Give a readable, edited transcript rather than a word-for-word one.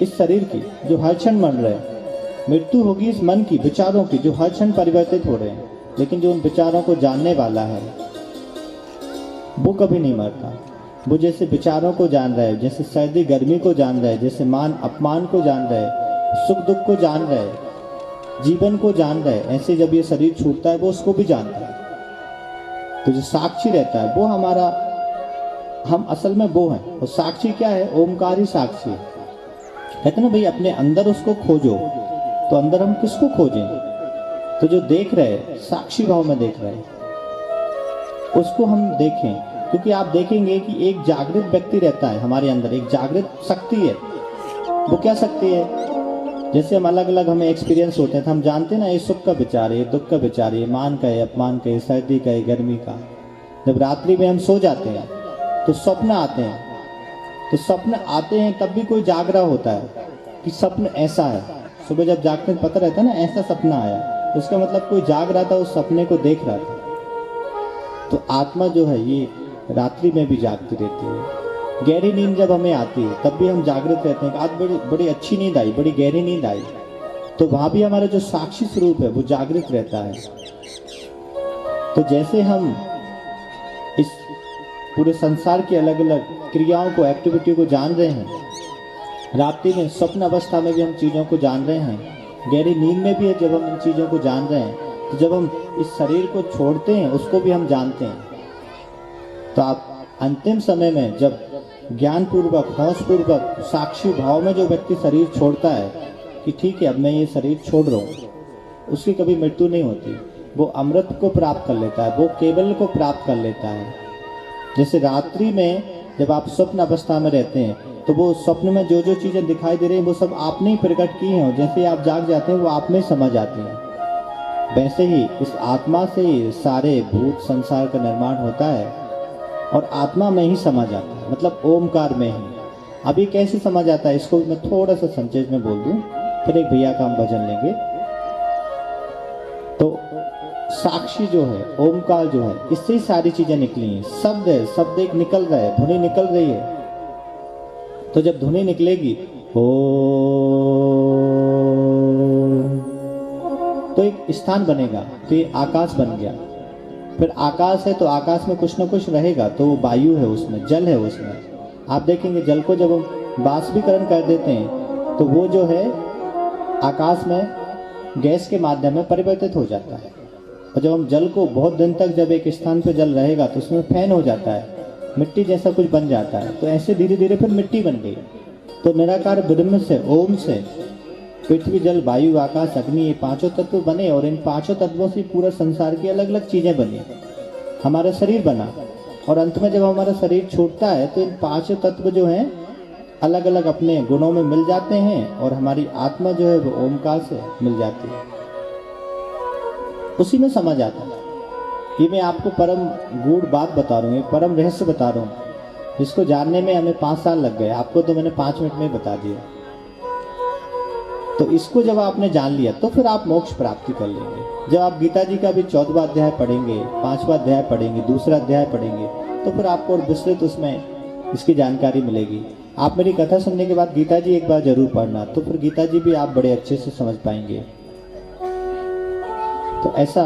इस शरीर की जो हर क्षण मर रहे हैं, मृत्यु होगी इस मन की, विचारों की जो हर क्षण परिवर्तित हो रहे हैं, लेकिन जो उन विचारों को जानने वाला है वो कभी नहीं मरता। वो जैसे विचारों को जान रहा है, जैसे सर्दी गर्मी को जान रहा है, जैसे मान अपमान को जान रहा है, सुख दुख को जान रहा है, जीवन को जान रहा है, ऐसे जब ये शरीर छूटता है वो उसको भी जानता है। तो जो साक्षी रहता है वो हमारा, हम असल में वो हैं। और साक्षी क्या है? ओमकार ही साक्षी है। कहते ना भाई अपने अंदर उसको खोजो, तो अंदर हम किसको खोजें? तो जो देख रहे साक्षी भाव में देख रहे उसको हम देखें, क्योंकि आप देखेंगे कि एक जागृत व्यक्ति रहता है हमारे अंदर, एक जागृत शक्ति है। वो क्या शक्ति है? जैसे हम अलग अलग हमें एक्सपीरियंस होते हैं तो हम जानते हैं ना, ये सुख का विचार है, ये दुख का विचार है, ये मान का है, अपमान का है, सर्दी का है, गर्मी का। जब रात्रि में हम सो जाते हैं तो स्वप्न आते हैं, तो स्वप्न आते हैं तब भी कोई जागरा होता है कि स्वप्न ऐसा है। सुबह जब जागते हैं पता रहता है ना ऐसा सपना आया, तो इसका मतलब कोई जाग रहा था, उस सपने को देख रहा था। तो आत्मा जो है ये रात्रि में भी जागती रहती है। गहरी नींद जब हमें आती है तब भी हम जागृत रहते हैं कि आज बड़ी अच्छी नींद आई, बड़ी गहरी नींद आई, तो वहाँ भी हमारा जो साक्षी स्वरूप है वो जागृत रहता है। तो जैसे हम इस पूरे संसार की अलग अलग क्रियाओं को, एक्टिविटी को जान रहे हैं, रात्रि में स्वप्न अवस्था में भी हम चीज़ों को जान रहे हैं, गहरी नींद में भी है जब हम इन चीज़ों को जान रहे हैं, तो जब हम इस शरीर को छोड़ते हैं उसको भी हम जानते हैं। तो आप अंतिम समय में जब ज्ञानपूर्वक, होशपूर्वक, साक्षी भाव में जो व्यक्ति शरीर छोड़ता है कि ठीक है अब मैं ये शरीर छोड़ रहा हूँ, उसकी कभी मृत्यु नहीं होती। वो अमृत को प्राप्त कर लेता है, वो केवल को प्राप्त कर लेता है। जैसे रात्रि में जब आप स्वप्न अवस्था में रहते हैं तो वो स्वप्न में जो जो चीज़ें दिखाई दे रही हैं वो सब आपने ही प्रकट की हैं, जैसे आप जाग जाते हैं वो आप में समझ आती हैं। वैसे ही इस आत्मा से ही सारे भूत संसार का निर्माण होता है और आत्मा में ही समझ आता है, मतलब ओमकार में ही। अभी कैसे समझ आता है इसको मैं थोड़ा सा संक्षेप में बोल दूं, फिर एक भैया का हम भजन लेंगे। तो साक्षी जो है, ओमकार जो है, इससे ही सारी चीजें निकली हैं। शब्द है, शब्द एक निकल रहा है, धुनी निकल रही है। तो जब धुनी निकलेगी तो एक स्थान बनेगा, तो ये आकाश बन गया। फिर आकाश है तो आकाश में कुछ न कुछ रहेगा, तो वो वायु है, उसमें जल है। उसमें आप देखेंगे जल को जब हम बाष्पीकरण कर देते हैं तो वो जो है आकाश में गैस के माध्यम में परिवर्तित हो जाता है। और जब हम जल को बहुत दिन तक जब एक स्थान पर जल रहेगा तो उसमें फैन हो जाता है, मिट्टी जैसा कुछ बन जाता है। तो ऐसे धीरे धीरे फिर मिट्टी बन गई। तो निराकार ब्रह्म से, ओम से पृथ्वी, जल, वायु, आकाश, अग्नि, ये पांचों तत्व बने और इन पांचों तत्वों से पूरा संसार की अलग अलग चीजें बनी, हमारा शरीर बना। और अंत में जब हमारा शरीर छूटता है तो इन पांचों तत्व जो हैं अलग अलग अपने गुणों में मिल जाते हैं और हमारी आत्मा जो है वो ओमकार से मिल जाती है, उसी में समझ आता है। ये मैं आपको परम गूढ़ बात बता रहा हूँ, परम रहस्य बता रहा हूँ, जिसको जानने में हमें 5 साल लग गए। आपको तो मैंने 5 मिनट में बता दिया। तो इसको जब आपने जान लिया तो फिर आप मोक्ष प्राप्ति कर लेंगे। जब आप गीता जी का भी 14वां अध्याय पढ़ेंगे, 5वां अध्याय पढ़ेंगे, दूसरा अध्याय पढ़ेंगे, तो फिर आपको और विस्तृत उसमें इसकी जानकारी मिलेगी। आप मेरी कथा सुनने के बाद गीता जी एक बार जरूर पढ़ना, तो फिर गीता जी भी आप बड़े अच्छे से समझ पाएंगे। तो ऐसा